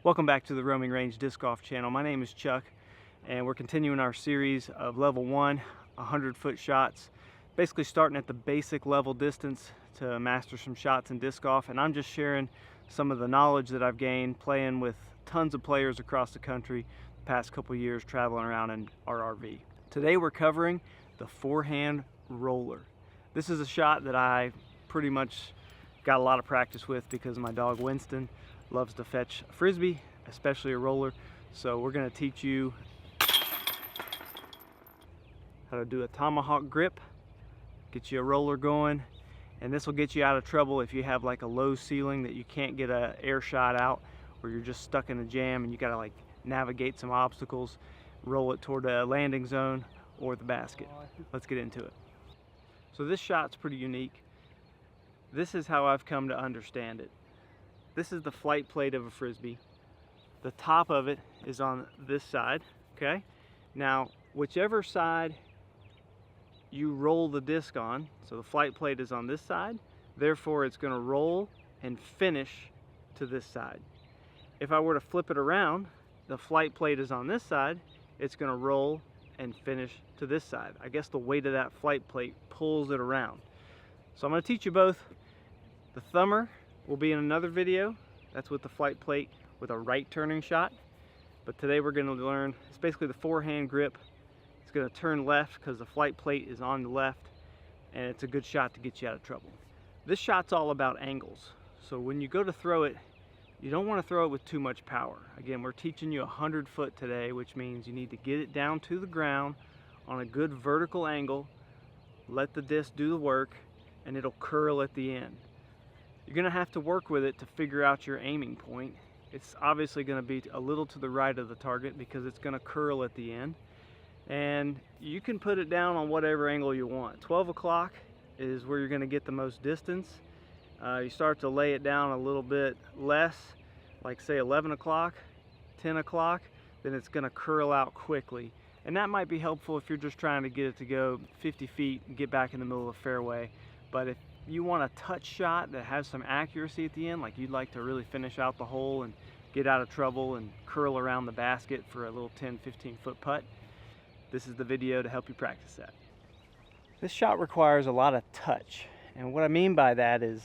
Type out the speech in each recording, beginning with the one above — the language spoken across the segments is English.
Welcome back to the Roaming Range Disc Golf channel. My name is Chuck and we're continuing our series of level 1 100-foot shots, basically starting at the basic level distance to master some shots in disc golf. And I'm just sharing some of the knowledge that I've gained playing with tons of players across the country the past couple years traveling around in our RV. Today we're covering the forehand roller. This is a shot that I pretty much got a lot of practice with because my dog Winston loves to fetch a frisbee, especially a roller. So we're going to teach you how to do a tomahawk grip, get you a roller going, and this will get you out of trouble if you have like a low ceiling that you can't get an air shot out, or you're just stuck in a jam and you got to like navigate some obstacles, roll it toward a landing zone or the basket. Let's get into it. So this shot's pretty unique. This is how I've come to understand it. This is the flight plate of a frisbee. The top of it is on this side, okay? Now, whichever side you roll the disc on, so the flight plate is on this side, therefore it's going to roll and finish to this side. If I were to flip it around, the flight plate is on this side, it's going to roll and finish to this side. I guess the weight of that flight plate pulls it around. So I'm going to teach you both. The thumber will be in another video. That's with the flight plate with a right turning shot. But today we're going to learn, it's basically the forehand grip. It's going to turn left because the flight plate is on the left, and it's a good shot to get you out of trouble. This shot's all about angles. So when you go to throw it, you don't want to throw it with too much power. Again, we're teaching you 100 foot today, which means you need to get it down to the ground on a good vertical angle, let the disc do the work, and it'll curl at the end. You're going to have to work with it to figure out your aiming point. It's obviously going to be a little to the right of the target because it's going to curl at the end. And you can put it down on whatever angle you want. 12 o'clock is where you're going to get the most distance. You start to lay it down a little bit less, like say 11 o'clock, 10 o'clock, then it's going to curl out quickly. And that might be helpful if you're just trying to get it to go 50 feet and get back in the middle of the fairway. But if you want a touch shot that has some accuracy at the end, like you'd like to really finish out the hole and get out of trouble and curl around the basket for a little 10-15 foot putt, this is the video to help you practice that. This shot requires a lot of touch, and what I mean by that is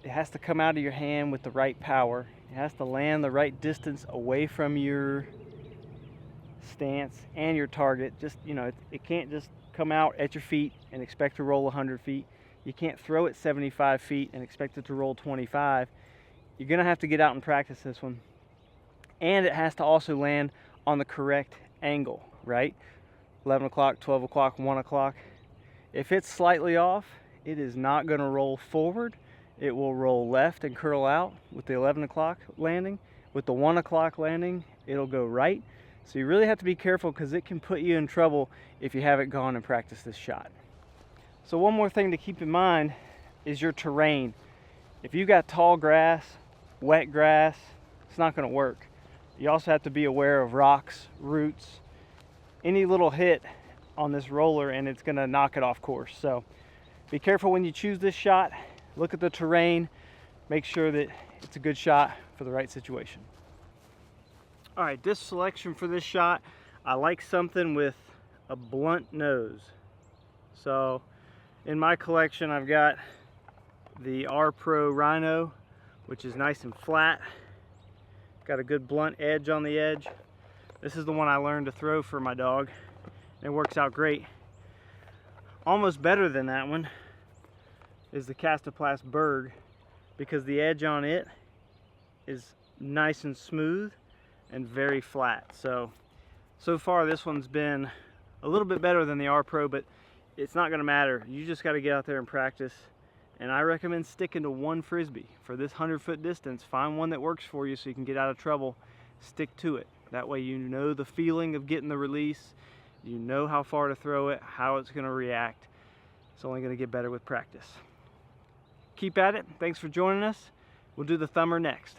it has to come out of your hand with the right power. It has to land the right distance away from your stance and your target. Just, you know, it can't just come out at your feet and expect to roll 100 feet. You can't throw it 75 feet and expect it to roll 25. You're gonna have to get out and practice this one. And it has to also land on the correct angle, right? 11 o'clock, 12 o'clock, 1 o'clock. If it's slightly off, it is not gonna roll forward. It will roll left and curl out with the 11 o'clock landing. With the 1 o'clock landing, it'll go right. So you really have to be careful because it can put you in trouble if you haven't gone and practiced this shot. So one more thing to keep in mind is your terrain. If you got tall grass, wet grass, it's not going to work. You also have to be aware of rocks, roots, any little hit on this roller and it's going to knock it off course. So be careful when you choose this shot. Look at the terrain, make sure that it's a good shot for the right situation. All right, disc selection for this shot, I like something with a blunt nose. So in my collection, I've got the R Pro Rhino, which is nice and flat. Got a good blunt edge on the edge. This is the one I learned to throw for my dog. It works out great. Almost better than that one is the Castoplast Berg because the edge on it is nice and smooth and very flat. So far this one's been a little bit better than the R Pro, but it's not gonna matter. You just gotta get out there and practice. And I recommend sticking to one frisbee. For this 100-foot distance, find one that works for you so you can get out of trouble. Stick to it. That way you know the feeling of getting the release. You know how far to throw it, how it's gonna react. It's only gonna get better with practice. Keep at it. Thanks for joining us. We'll do the thumber next.